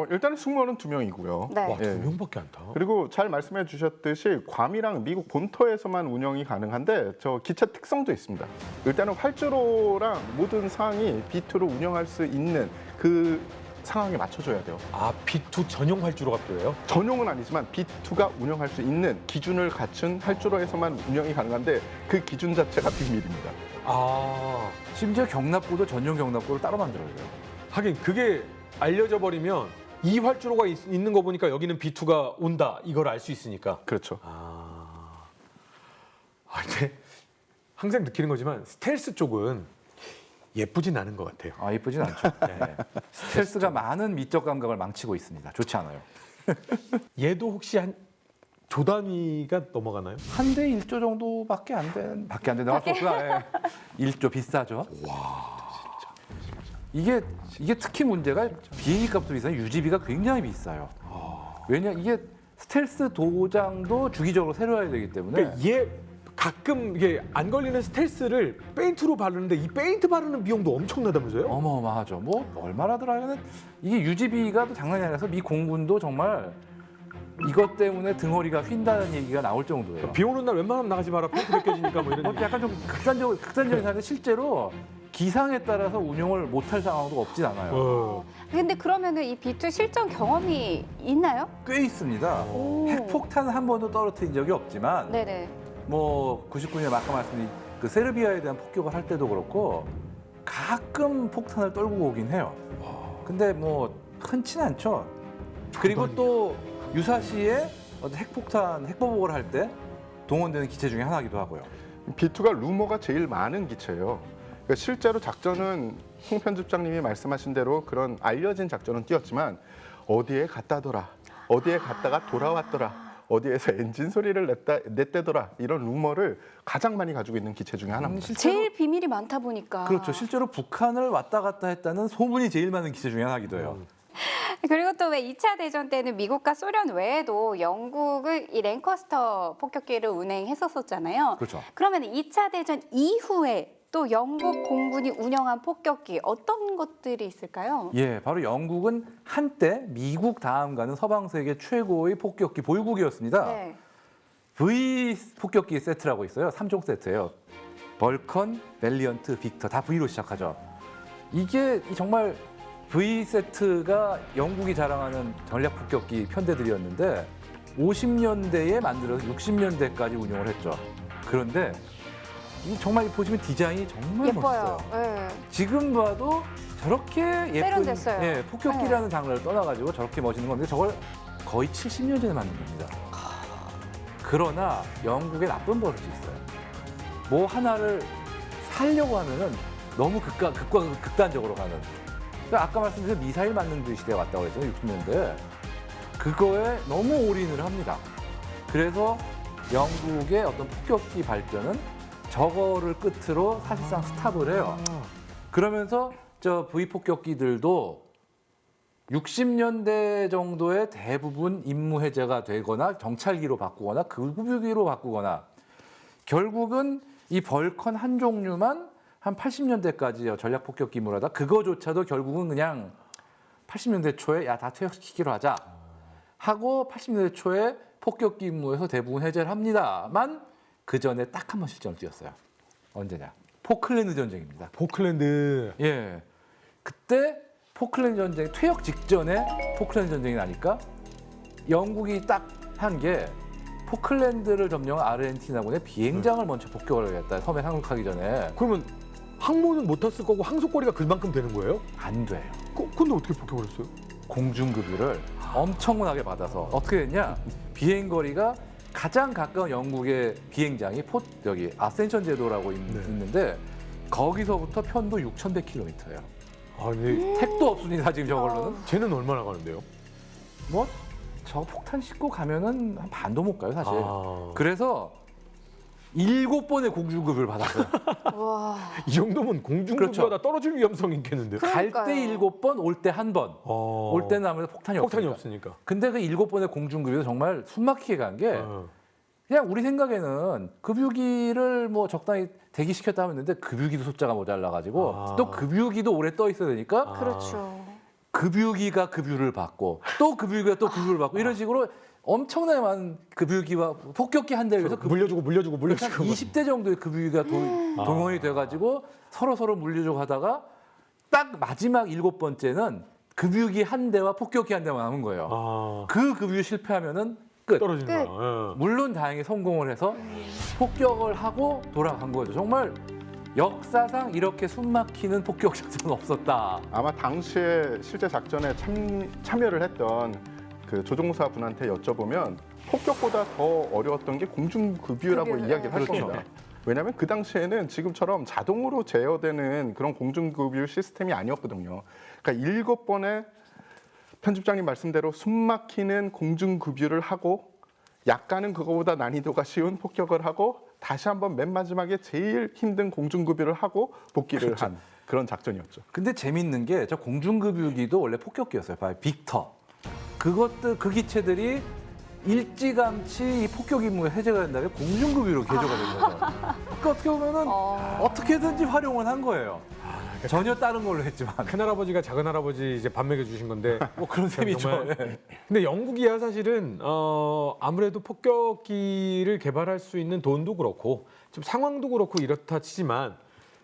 일단은 승무원은 2명이고요. 네. 와, 예. 2명밖에 안 타. 그리고 잘 말씀해 주셨듯이 괌이랑 미국 본토에서만 운영이 가능한데 저 기체 특성도 있습니다. 일단은 활주로랑 모든 상황이 B2로 운영할 수 있는 그 상황에 맞춰줘야 돼요. 아, B2 전용 활주로가 필요해요? 전용은 아니지만 B2가 운영할 수 있는 기준을 갖춘 활주로에서만 운영이 가능한데 그 기준 자체가 비밀입니다. 아, 심지어 경납고도 전용 경납고를 따로 만들어야 돼요. 하긴 그게 알려져 버리면 이 활주로가 있는 거 보니까 여기는 B2가 온다 이걸 알 수 있으니까. 그렇죠. 근데 항상 느끼는 거지만 스텔스 쪽은 예쁘진 않은 것 같아요. 아, 이쁘진 않죠. 네. 스트레스가 많은 미적 감각을 망치고 있습니다. 좋지 않아요. 얘도 혹시 한 조 단위가 넘어가나요? 한 대 1조 정도밖에 안 된다고 할 수 없구나. 예. 1조 비싸죠. 이게 특히 문제가 비행기 값도 비싸요. 유지비가 굉장히 비싸요. 왜냐 이게 스텔스 도장도 주기적으로 새로워야 되기 때문에 그러니까 얘 가끔 이게 안 걸리는 스텔스를 페인트로 바르는데 이 페인트 바르는 비용도 엄청나다면서요? 어마어마하죠. 뭐 얼마라더라. 이게 유지비가 또 장난이 아니라서 미 공군도 정말 이것 때문에 등허리가 휜다는 얘기가 나올 정도예요. 비 오는 날 웬만하면 나가지 마라. 페인트 벗겨지니까 뭐 이런 뭐 얘기. 약간 좀 극단적인 사례인데 실제로 기상에 따라서 운용을 못할 상황도 없진 않아요. 근데 그러면은 이 B2 실전 경험이 있나요? 꽤 있습니다. 핵폭탄 한 번도 떨어뜨린 적이 없지만 네네. 뭐 99년에 아까 말씀드린 그 세르비아에 대한 폭격을 할 때도 그렇고 가끔 폭탄을 떨고 오긴 해요. 근데 뭐 흔치는 않죠. 그리고 또 유사시에 어떤 핵보복을 할 때 동원되는 기체 중에 하나이기도 하고요. B2가 루머가 제일 많은 기체예요. 그러니까 실제로 작전은 홍 편집장님이 말씀하신 대로 그런 알려진 작전은 뛰었지만 어디에 갔다더라, 어디에 갔다가 돌아왔더라, 어디에서 엔진 소리를 냈대더라 이런 루머를 가장 많이 가지고 있는 기체 중에 하나입니다. 제일 비밀이 많다 보니까. 그렇죠. 실제로 북한을 왔다 갔다 했다는 소문이 제일 많은 기체 중에 하나이기도 해요. 그리고 또 왜 2차 대전 때는 미국과 소련 외에도 영국은 이 랭커스터 폭격기를 운행했었잖아요. 그렇죠. 그러면 2차 대전 이후에 또 영국 공군이 운영한 폭격기 어떤 것들이 있을까요? 예, 바로 영국은 한때 미국 다음 가는 서방 세계 최고의 폭격기 보유국이었습니다. 네. V 폭격기 세트라고 있어요. 3종 세트예요. 벌컨, 밸리언트, 빅터 다 V로 시작하죠. 이게 정말 V 세트가 영국이 자랑하는 전략 폭격기 편대들이었는데 50년대에 만들어서 60년대까지 운영을 했죠. 그런데 이 정말 보시면 디자인이 정말 예뻐요. 멋있어요. 네. 지금 봐도 저렇게 예쁜 세련됐어요. 예, 폭격기라는 장르를 떠나가지고 저렇게 멋있는 건데 저걸 거의 70년 전에 만든 겁니다. 그러나 영국에 나쁜 버릇이 있어요. 뭐 하나를 살려고 하면은 너무 극단적으로 가는. 그러니까 아까 말씀드린 미사일 맞는 그 시대가 왔다고 했잖아요. 60년대. 그거에 너무 올인을 합니다. 그래서 영국의 어떤 폭격기 발전은 저거를 끝으로 사실상 스탑을 해요. 그러면서 저 V 폭격기들도 60년대 정도에 대부분 임무 해제가 되거나 정찰기로 바꾸거나 급유기로 바꾸거나 결국은 이 벌컨 한 종류만 한 80년대까지 전략 폭격기 임무를 하다 그거조차도 결국은 그냥 80년대 초에 야 다 퇴역시키기로 하자 하고 80년대 초에 폭격기 임무에서 대부분 해제를 합니다만 그 전에 딱 한 번 실전을 뛰었어요. 언제냐? 포클랜드 전쟁입니다. 포클랜드. 예, 그때 포클랜드 전쟁 퇴역 직전에 포클랜드 전쟁이 나니까 영국이 딱 한 게 포클랜드를 점령한 아르헨티나군의 비행장을 먼저 폭격을 하겠다. 섬에 상륙하기 전에. 그러면 항모는 못 탔을 거고 항속거리가 그만큼 되는 거예요? 안 돼요. 근데 어떻게 폭격을 했어요? 공중급유를 엄청나게 받아서 어떻게 됐냐? 비행 거리가 가장 가까운 영국의 비행장이 여기 아센션 제도라고 있는데 거기서부터 편도 6,100km예요. 아니, 택도 없습니다 지금 저걸로는. 쟤는 얼마나 가는데요? 뭐 저 폭탄 싣고 가면은 한 반도 못 가요 사실. 아. 그래서 7번의 공중급유를 받았어요. 와. 이 정도면 공중급유하다 그렇죠. 떨어질 위험성이 있겠는데요? 갈 때 그러니까요. 7번, 올 때 1번. 올 때는 아무래도 폭탄이 없으니까. 없으니까. 근데 그 7번의 공중급유도 정말 숨막히게 간 게 어. 그냥 우리 생각에는 급유기를 뭐 적당히 대기시켰다 하면 되는데 급유기도 숫자가 모자라가지고 아. 또 급유기도 오래 떠 있어야 되니까 아. 그렇죠. 급유기가 급유를 받고 또 급유기가 또 급유를 받고 이런 식으로 엄청나게 많은 급유기와 폭격기 한 대에 의해서 물려주고 20대 정도의 급유기가 동원이 돼가지고 서로 물려주고 하다가 딱 마지막 7번째는 급유기 한 대와 폭격기 한 대만 남은 거예요. 아. 그 급유 실패하면은 끝. 떨어지는 끝. 거야. 예. 물론 다행히 성공을 해서 폭격을 하고 돌아간 거죠. 정말 역사상 이렇게 숨막히는 폭격 작전은 없었다. 아마 당시에 실제 작전에 참여를 했던 그 조종사 분한테 여쭤보면 폭격보다 더 어려웠던 게 공중급유라고 급유, 이야기를 할 그렇죠. 겁니다. 왜냐하면 그 당시에는 지금처럼 자동으로 제어되는 그런 공중급유 시스템이 아니었거든요. 그러니까 7번의 편집장님 말씀대로 숨막히는 공중급유를 하고 약간은 그거보다 난이도가 쉬운 폭격을 하고 다시 한번 맨 마지막에 제일 힘든 공중급유를 하고 복귀를 그렇죠. 한 그런 작전이었죠. 근데 재밌는 게 저 공중급유기도 원래 폭격기였어요. 봐요. 빅터. 그 기체들이 일찌감치 이 폭격 임무에 해제가 된 다음에 공중급유로 개조가 된 거죠. 그러니까 어떻게 보면은 어떻게든지 활용을 한 거예요. 전혀 다른 걸로 했지만. 큰할아버지가 작은할아버지 이제 밥 먹여주신 건데 뭐 그런 셈이죠. 정말. 예. 근데 영국이야 사실은 아무래도 폭격기를 개발할 수 있는 돈도 그렇고 좀 상황도 그렇고 이렇다 치지만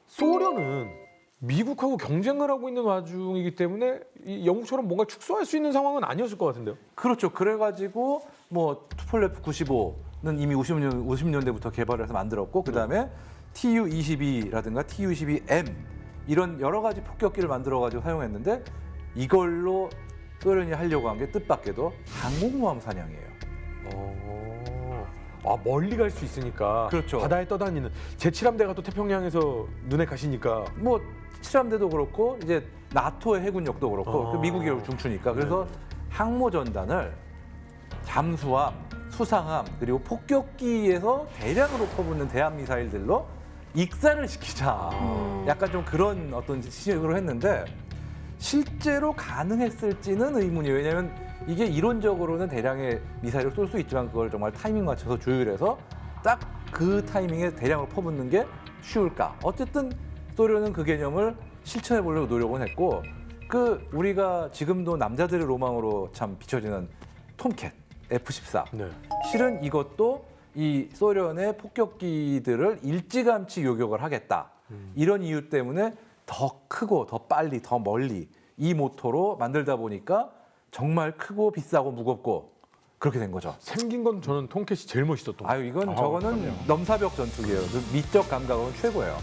소련은 미국하고 경쟁을 하고 있는 와중이기 때문에 이 영국처럼 뭔가 축소할 수 있는 상황은 아니었을 것 같은데요. 그렇죠. 그래가지고 뭐 투폴레프 95는 이미 50년대부터 개발을 해서 만들었고 그다음에 TU-22라든가 TU-22M 이런 여러 가지 폭격기를 만들어가지고 사용했는데 이걸로 소련이 하려고 한 게 뜻밖에도 항공모함 사냥이에요. 아 멀리 갈 수 있으니까 그렇죠. 바다에 떠다니는 제7함대가 또 태평양에서 눈에 가시니까 뭐 칠함대도 그렇고 이제 나토의 해군력도 그렇고 아. 그 미국이 중추니까 그래서 항모 전단을 잠수함, 수상함 그리고 폭격기에서 대량으로 퍼붓는 대함 미사일들로 익사를 시키자. 약간 좀 그런 어떤 식으로 했는데 실제로 가능했을지는 의문이에요. 왜냐하면 이게 이론적으로는 대량의 미사일을 쏠 수 있지만 그걸 정말 타이밍 맞춰서 조율해서 딱 그 타이밍에 대량으로 퍼붓는 게 쉬울까? 어쨌든 소련은 그 개념을 실천해 보려고 노력은 했고 그 우리가 지금도 남자들의 로망으로 참 비춰지는 톰캣 F-14 네. 실은 이것도 이 소련의 폭격기들을 일찌감치 요격을 하겠다. 이런 이유 때문에 더 크고 더 빨리 더 멀리 이 모토로 만들다 보니까 정말 크고 비싸고 무겁고 그렇게 된 거죠. 생긴 건 저는 통캣이 제일 멋있었던 것 같아요. 아유 이건 저거는 넘사벽 전투기예요. 그 미적 감각은 최고예요.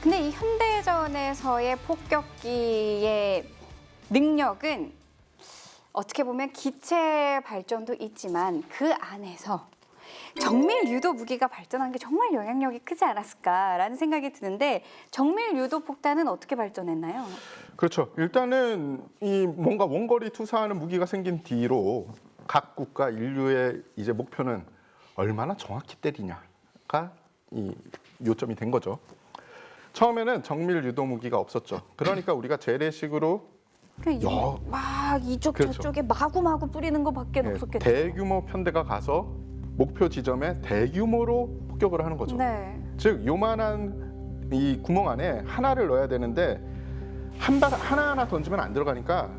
근데 이 현대전에서의 폭격기의 능력은 어떻게 보면 기체 발전도 있지만 그 안에서 정밀 유도 무기가 발전한 게 정말 영향력이 크지 않았을까라는 생각이 드는데 정밀 유도 폭탄은 어떻게 발전했나요? 그렇죠. 일단은 이 뭔가 원거리 투사하는 무기가 생긴 뒤로 각 국가 인류의 이제 목표는 얼마나 정확히 때리냐가 이 요점이 된 거죠. 처음에는 정밀 유도 무기가 없었죠. 그러니까 우리가 재래식으로 막 이쪽 그렇죠. 저쪽에 마구마구 뿌리는 것밖에 네, 없었겠죠. 대규모 편대가 가서 목표 지점에 대규모로 폭격을 하는 거죠. 네. 즉 요만한 이 구멍 안에 하나를 넣어야 되는데 한 발 하나하나 던지면 안 들어가니까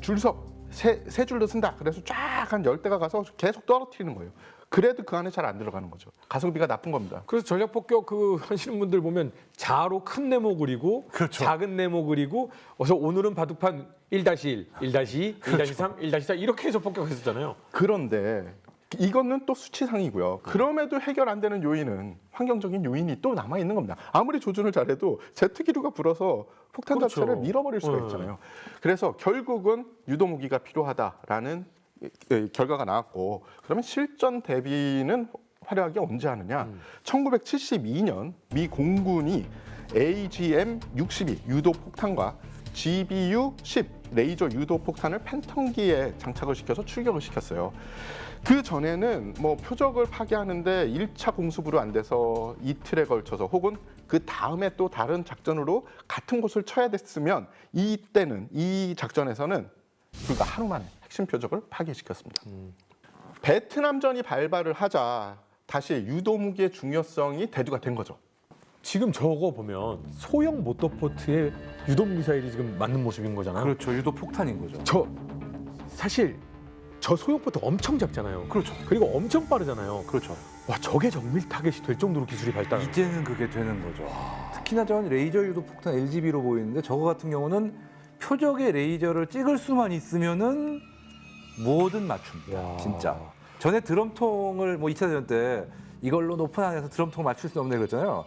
줄 서 세 줄로 쓴다. 그래서 쫙 한 10대가 가서 계속 떨어뜨리는 거예요. 그래도 그 안에 잘 안 들어가는 거죠. 가성비가 나쁜 겁니다. 그래서 전략 폭격 그 하시는 분들 보면 자로 큰 네모 그리고 그렇죠. 작은 네모 그리고 어서 오늘은 바둑판 1-1, 1-2, 1-3, 1-4 이렇게 해서 폭격했었잖아요. 그런데 이거는 또 수치상이고요. 그럼에도 해결 안 되는 요인은 환경적인 요인이 또 남아 있는 겁니다. 아무리 조준을 잘해도 제트 기류가 불어서 폭탄 그렇죠. 자체를 밀어버릴 수가 있잖아요. 그래서 결국은 유도 무기가 필요하다라는 결과가 나왔고, 그러면 실전 대비는 화려하게 언제 하느냐? 1972년 미 공군이 AGM-62 유도 폭탄과 GBU-10 레이저 유도 폭탄을 팬텀기에 장착을 시켜서 출격을 시켰어요. 그 전에는 뭐 표적을 파괴하는데 1차 공습으로 안 돼서 이틀에 걸쳐서 혹은 그 다음에 또 다른 작전으로 같은 곳을 쳐야 됐으면 이때는 이 작전에서는 불과 하루 만에 핵심 표적을 파괴시켰습니다. 베트남전이 발발을 하자 다시 유도 무기의 중요성이 대두가 된 거죠. 지금 저거 보면 소형 모터포트에 유동 미사일이 지금 맞는 모습인 거잖아요. 그렇죠. 유도 폭탄인 거죠. 저 사실 저 소형 포트 엄청 작잖아요. 그렇죠. 그리고 엄청 빠르잖아요. 그렇죠. 와, 저게 정밀 타겟이 될 정도로 기술이 발달. 이제는 그게 되는 거죠. 특히나 전 레이저 유도 폭탄 LGB로 보이는데 저거 같은 경우는 표적의 레이저를 찍을 수만 있으면은 뭐든 맞춥니다. 야. 진짜. 전에 드럼통을 뭐 2차 대전 때 이걸로 높은 안에서 드럼통을 맞출 수 없네 그랬잖아요.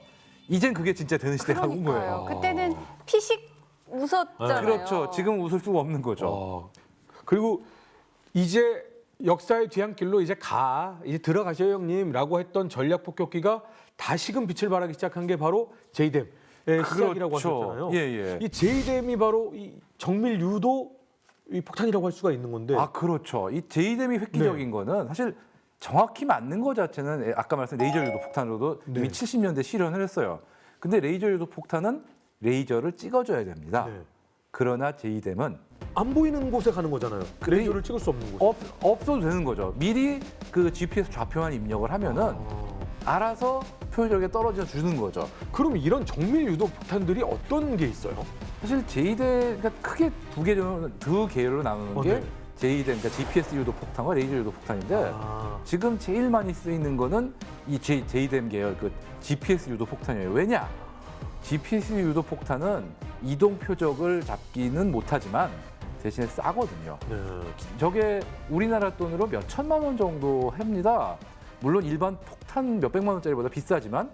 이젠 그게 진짜 되는 시대가 온 그러니까요. 거예요. 그때는 피식 웃었잖아요. 그렇죠. 지금 웃을 수가 없는 거죠. 그리고 이제 역사의 뒤안길로 이제 들어가셔요 형님라고 했던 전략 폭격기가 다시금 빛을 발하기 시작한 게 바로 제이뎀의 시작이라고 하셨잖아요. 예, 예. 이 제이뎀이 바로 이 정밀 유도 이 폭탄이라고 할 수가 있는 건데. 아, 그렇죠. 이 제이뎀이 획기적인 거는 사실 정확히 맞는 거 자체는 아까 말씀 레이저 유도 폭탄으로도 이미 70년대 실현을 했어요. 근데 레이저 유도 폭탄은 레이저를 찍어줘야 됩니다. 네. 그러나 제이뎀은 안 보이는 곳에 가는 거잖아요. 레이저를 찍을 수 없는 곳. 없어도 되는 거죠. 미리 그 GPS 좌표만 입력을 하면은 알아서 표적에 떨어져 주는 거죠. 그럼 이런 정밀 유도 폭탄들이 어떤 게 있어요? 사실 제이뎀 그러니까 크게 두 계열로 나누는 게 네. 제이뎀, 그러니까 GPS 유도 폭탄과 레이저 유도 폭탄인데 지금 제일 많이 쓰이는 거는 이 제이뎀 계열 그 GPS 유도 폭탄이에요. 왜냐? GPS 유도 폭탄은 이동 표적을 잡기는 못하지만 대신에 싸거든요. 네. 저게 우리나라 돈으로 몇 천만 원 정도 합니다. 물론 일반 폭탄 몇백만 원짜리보다 비싸지만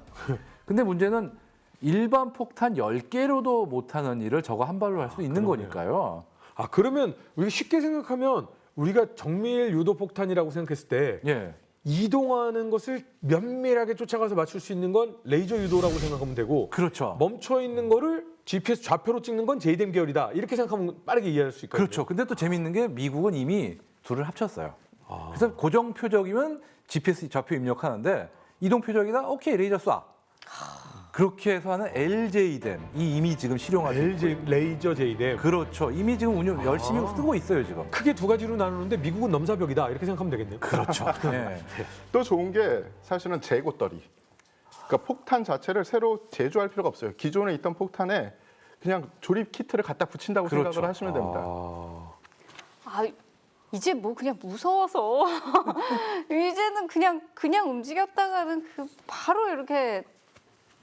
근데 문제는 일반 폭탄 10개로도 못하는 일을 저거 한 발로 할 수 있는 그러네요. 거니까요. 아, 그러면 우리가 쉽게 생각하면 우리가 정밀 유도 폭탄이라고 생각했을 때 예. 이동하는 것을 면밀하게 쫓아가서 맞출 수 있는 건 레이저 유도라고 생각하면 되고 그렇죠. 멈춰 있는 거를 GPS 좌표로 찍는 건 제이뎀 계열이다. 이렇게 생각하면 빠르게 이해할 수 있거든요. 그렇죠. 근데 또 재밌는 게 미국은 이미 둘을 합쳤어요. 그래서 고정 표적이면 GPS 좌표 입력하는데 이동 표적이다. 오케이 레이저 쏴. 그렇게 해서 하는 LJ댐 이 이미 지금 실용화돼 있고요. 레이저 제이뎀. 그렇죠. 이미 지금 운영 열심히 쓰고 있어요 지금. 크게 두 가지로 나누는데 미국은 넘사벽이다. 이렇게 생각하면 되겠네요. 그렇죠. 예. 또 좋은 게 사실은 재고떨이. 그러니까 폭탄 자체를 새로 제조할 필요가 없어요. 기존에 있던 폭탄에 그냥 조립 키트를 갖다 붙인다고 그렇죠. 생각을 하시면 됩니다. 아, 이제 뭐 그냥 무서워서 이제는 그냥 움직였다가는 그 바로 이렇게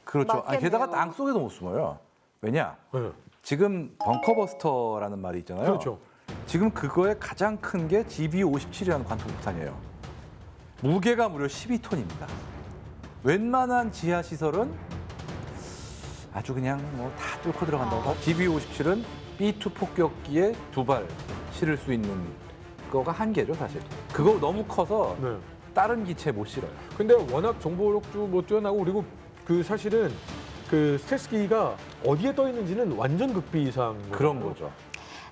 그렇죠. 아니, 맞겠네요. 게다가 땅 속에도 못 숨어요. 왜냐? 네. 지금 벙커버스터라는 말이 있잖아요. 그렇죠. 지금 그거의 가장 큰 게 GBU-57이라는 관통폭탄이에요. 무게가 무려 12톤입니다. 웬만한 지하 시설은 아주 그냥 뭐 다 뚫고 들어간다고. GBU-57은 B2 폭격기에 2발 실을 수 있는 거가 한계죠, 사실. 그거 너무 커서 네. 다른 기체에 못 실어요. 근데 워낙 정보력도 뭐 뛰어나고 그리고 그 사실은 그 스텔스기가 어디에 떠 있는지는 완전 극비상 그런 거죠.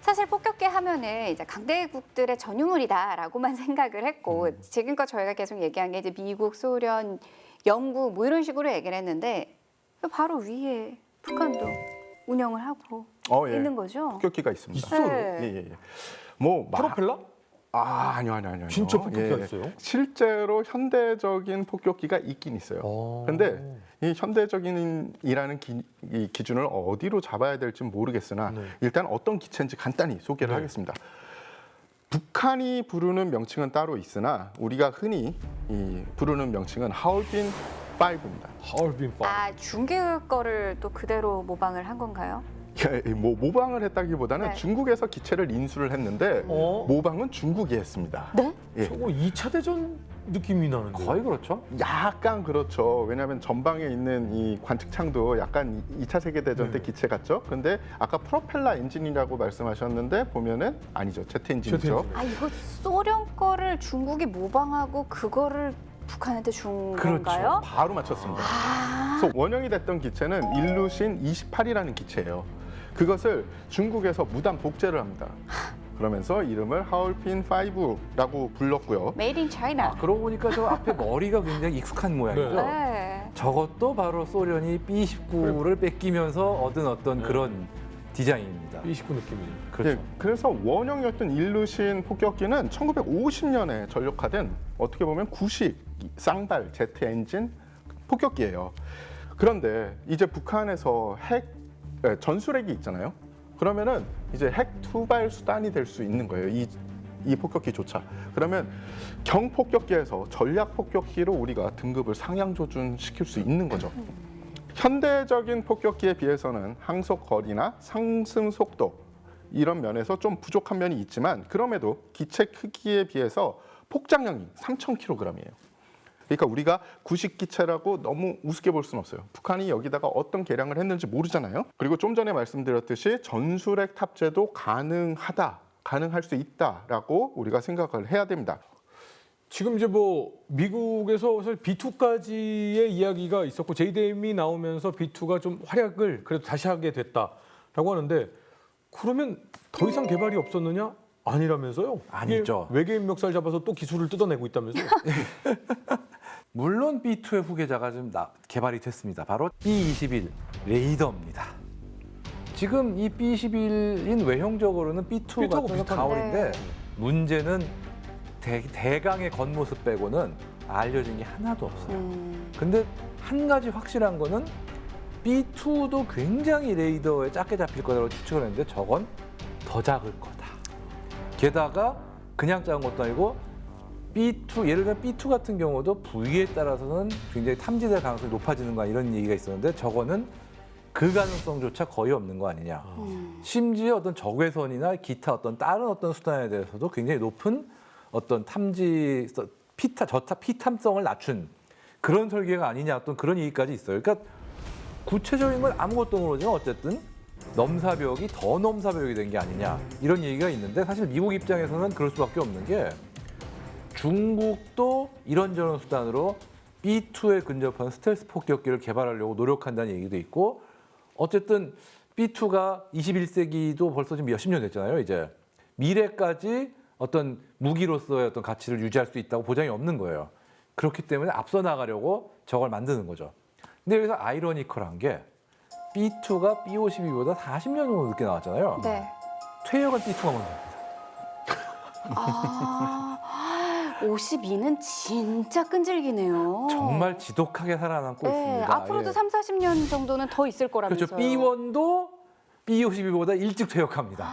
사실 폭격기 하면은 이제 강대국들의 전유물이다라고만 생각을 했고 지금껏 저희가 계속 얘기한 게 이제 미국, 소련, 영국 뭐 이런 식으로 얘기를 했는데 바로 위에 북한도 운영을 하고 예. 있는 거죠. 폭격기가 있습니다. 있어요. 네. 예. 뭐 프로펠러? 아니요. 진짜 폭격기가 예. 있어요? 실제로 현대적인 폭격기가 있긴 있어요. 근데 이 현대적인이라는 이 기준을 어디로 잡아야 될지 모르겠으나 네. 일단 어떤 기체인지 간단히 소개를 하겠습니다. 북한이 부르는 명칭은 따로 있으나 우리가 흔히 부르는 명칭은 하얼빈 5입니다. 하얼빈 5. 아, 중국 거를 또 그대로 모방을 한 건가요? 뭐 모방을 했다기보다는 네. 중국에서 기체를 인수를 했는데 모방은 중국이 했습니다. 네? 예. 저거 2차 대전 느낌이 나는데. 거의 그렇죠. 약간 그렇죠. 왜냐하면 전방에 있는 이 관측창도 약간 2차 세계대전 때 네. 기체 같죠. 근데 아까 프로펠러 엔진이라고 말씀하셨는데 보면은 아니죠. 제트 엔진이죠. 제트 엔진. 아, 이거 소련 거를 중국이 모방하고 그거를 북한한테 준 그렇죠. 건가요? 바로 맞췄습니다. 아, 그래서 원형이 됐던 기체는 일루신 28이라는 기체예요. 그것을 중국에서 무단 복제를 합니다. 그러면서 이름을 하얼빈 5라고 불렀고요. 메이드 인 차이나. 그러고 보니까 저 앞에 머리가 굉장히 익숙한 모양이죠. 네. 저것도 바로 소련이 B-29를 뺏기면서 얻은 어떤 그런 디자인입니다. B29 느낌이. 그렇죠. 예, 그래서 원형이었던 일루신 폭격기는 1950년에 전력화된 어떻게 보면 구식 쌍발 제트 엔진 폭격기예요. 그런데 이제 북한에서 전술핵이 있잖아요. 그러면은 이제 핵 투발 수단이 될 수 있는 거예요. 이 폭격기조차. 그러면 경폭격기에서 전략폭격기로 우리가 등급을 상향 조준시킬 수 있는 거죠. 현대적인 폭격기에 비해서는 항속 거리나 상승 속도 이런 면에서 좀 부족한 면이 있지만 그럼에도 기체 크기에 비해서 폭장량이 3,000kg이에요. 그러니까 우리가 구식 기체라고 너무 우습게 볼 수는 없어요. 북한이 여기다가 어떤 개량을 했는지 모르잖아요. 그리고 좀 전에 말씀드렸듯이 전술핵 탑재도 가능할 수 있다라고 우리가 생각을 해야 됩니다. 지금 이제 뭐 미국에서 사실 B2까지의 이야기가 있었고 JDM이 나오면서 B2가 좀 활약을 그래도 다시 하게 됐다라고 하는데 그러면 더 이상 개발이 없었느냐? 아니라면서요? 아니죠. 이게 외계인 멱살 잡아서 또 기술을 뜯어내고 있다면서요? 물론 B2의 후계자가 좀 개발이 됐습니다. 바로 B-21 레이더입니다. 지금 이 B-21인 외형적으로는 B2 같은 비슷하네. 가오리인데 문제는 대강의 겉모습 빼고는 알려진 게 하나도 없어요. 근데 한 가지 확실한 거는 B2도 굉장히 레이더에 작게 잡힐 거라고 추측을 했는데 저건 더 작을 거다. 게다가 그냥 작은 것도 아니고 B2, 예를 들면 B2 같은 경우도 부위에 따라서는 굉장히 탐지될 가능성이 높아지는 거 이런 얘기가 있었는데 저거는 그 가능성조차 거의 없는 거 아니냐. 심지어 어떤 적외선이나 기타 어떤 다른 어떤 수단에 대해서도 굉장히 높은 어떤 탐지, 피탐성을 낮춘 그런 설계가 아니냐 어떤 그런 얘기까지 있어요. 그러니까 구체적인 건 아무것도 모르지만 어쨌든 넘사벽이 더 넘사벽이 된 게 아니냐 이런 얘기가 있는데 사실 미국 입장에서는 그럴 수밖에 없는 게 중국도 이런저런 수단으로 B2에 근접한 스텔스 폭격기를 개발하려고 노력한다는 얘기도 있고 어쨌든 B2가 21세기도 벌써 지금 몇십 년 됐잖아요. 이제 미래까지 어떤 무기로서의 어떤 가치를 유지할 수 있다고 보장이 없는 거예요. 그렇기 때문에 앞서 나가려고 저걸 만드는 거죠. 근데 여기서 아이러니컬한 게 B2가 B-52보다 40년 정도 늦게 나왔잖아요. 네. 퇴역은 B2가 먼저입니다. 아, 52는 진짜 끈질기네요. 정말 지독하게 살아남고 네, 있습니다. 앞으로도 예. 3, 40년 정도는 더 있을 거라면서요. 그렇죠. B1도 B-52보다 일찍 퇴역합니다.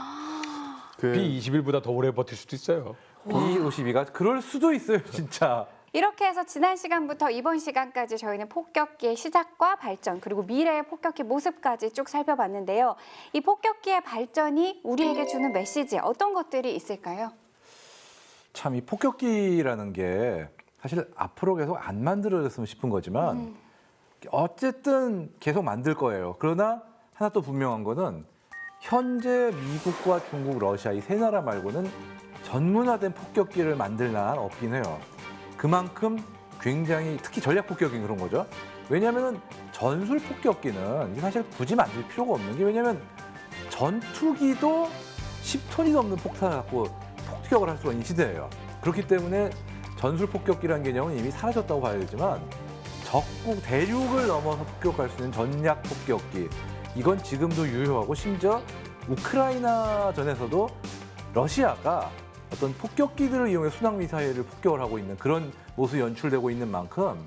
B21보다 더 오래 버틸 수도 있어요. B-52가 그럴 수도 있어요, 진짜. 이렇게 해서 지난 시간부터 이번 시간까지 저희는 폭격기의 시작과 발전 그리고 미래의 폭격기 모습까지 쭉 살펴봤는데요. 이 폭격기의 발전이 우리에게 주는 메시지 어떤 것들이 있을까요? 참 이 폭격기라는 게 사실 앞으로 계속 안 만들어졌으면 싶은 거지만 어쨌든 계속 만들 거예요. 그러나 하나 또 분명한 거는 현재 미국과 중국, 러시아 이 세 나라 말고는 전문화된 폭격기를 만들 나라는 없긴 해요. 그만큼 굉장히 특히 전략 폭격기는 그런 거죠. 왜냐하면 전술 폭격기는 사실 굳이 만들 필요가 없는 게 왜냐하면 전투기도 10톤이 넘는 폭탄을 갖고 폭격을 할 수가 있는 시대예요. 그렇기 때문에 전술 폭격기라는 개념은 이미 사라졌다고 봐야 되지만 적국 대륙을 넘어서 폭격할 수 있는 전략 폭격기 이건 지금도 유효하고 심지어 우크라이나 전에서도 러시아가 어떤 폭격기들을 이용해 순항 미사일을 폭격을 하고 있는 그런 모습이 연출되고 있는 만큼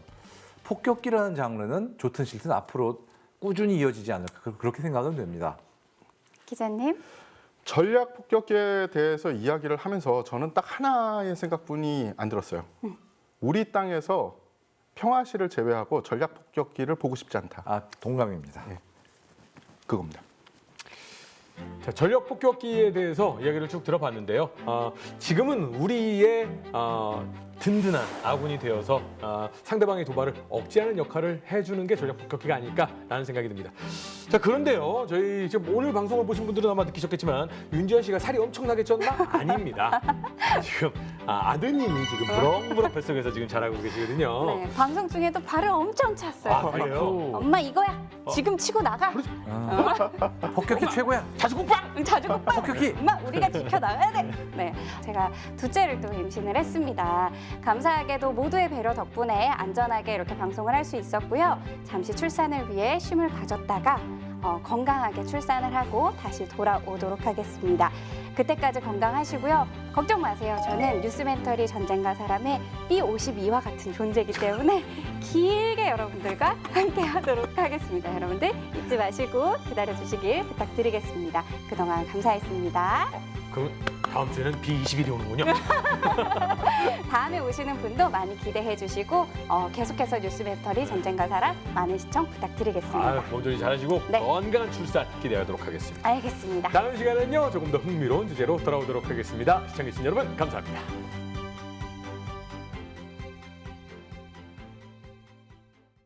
폭격기라는 장르는 좋든 싫든 앞으로 꾸준히 이어지지 않을까 그렇게 생각은 됩니다. 기자님. 전략 폭격기에 대해서 이야기를 하면서 저는 딱 하나의 생각뿐이 안 들었어요. 우리 땅에서 평화시를 제외하고 전략 폭격기를 보고 싶지 않다. 아, 동감입니다. 그겁니다. 자, 전력 폭격기에 대해서 이야기를 쭉 들어봤는데요. 지금은 우리의 든든한 아군이 되어서 상대방의 도발을 억제하는 역할을 해주는 게 전력 폭격기가 아닐까라는 생각이 듭니다. 자, 그런데요, 저희 지금 오늘 방송을 보신 분들은 아마 느끼셨겠지만 윤지현 씨가 살이 엄청나게 쪘나? 아닙니다. 지금 아드님이 지금 부렁부렁 뱃속에서 지금 자라고 계시거든요. 네, 방송 중에도 발을 엄청 찼어요. 그래요? 엄마 이거야. 지금 치고 나가. 폭격기 최고야. 자주국방! 자주국방. 폭격기. 엄마 우리가 지켜나가야 돼. 네, 제가 둘째를 또 임신을 했습니다. 감사하게도 모두의 배려 덕분에 안전하게 이렇게 방송을 할 수 있었고요. 잠시 출산을 위해 쉼을 가졌다가 건강하게 출산을 하고 다시 돌아오도록 하겠습니다. 그때까지 건강하시고요. 걱정 마세요. 저는 뉴스멘터리 전쟁과 사람의 B52와 같은 존재이기 때문에 길게 여러분들과 함께 하도록 하겠습니다. 여러분들 잊지 마시고 기다려주시길 부탁드리겠습니다. 그동안 감사했습니다. 그럼 다음 주에는 B21이 오는군요. 다음에 오시는 분도 많이 기대해 주시고 계속해서 뉴스멘터리 전쟁과 사람 많은 시청 부탁드리겠습니다. 몸조리 잘하시고 네. 건강한 출산 기대하도록 하겠습니다. 알겠습니다. 다음 시간은요, 조금 더 흥미로운 주제로 돌아오도록 하겠습니다. 시청해주신 여러분 감사합니다.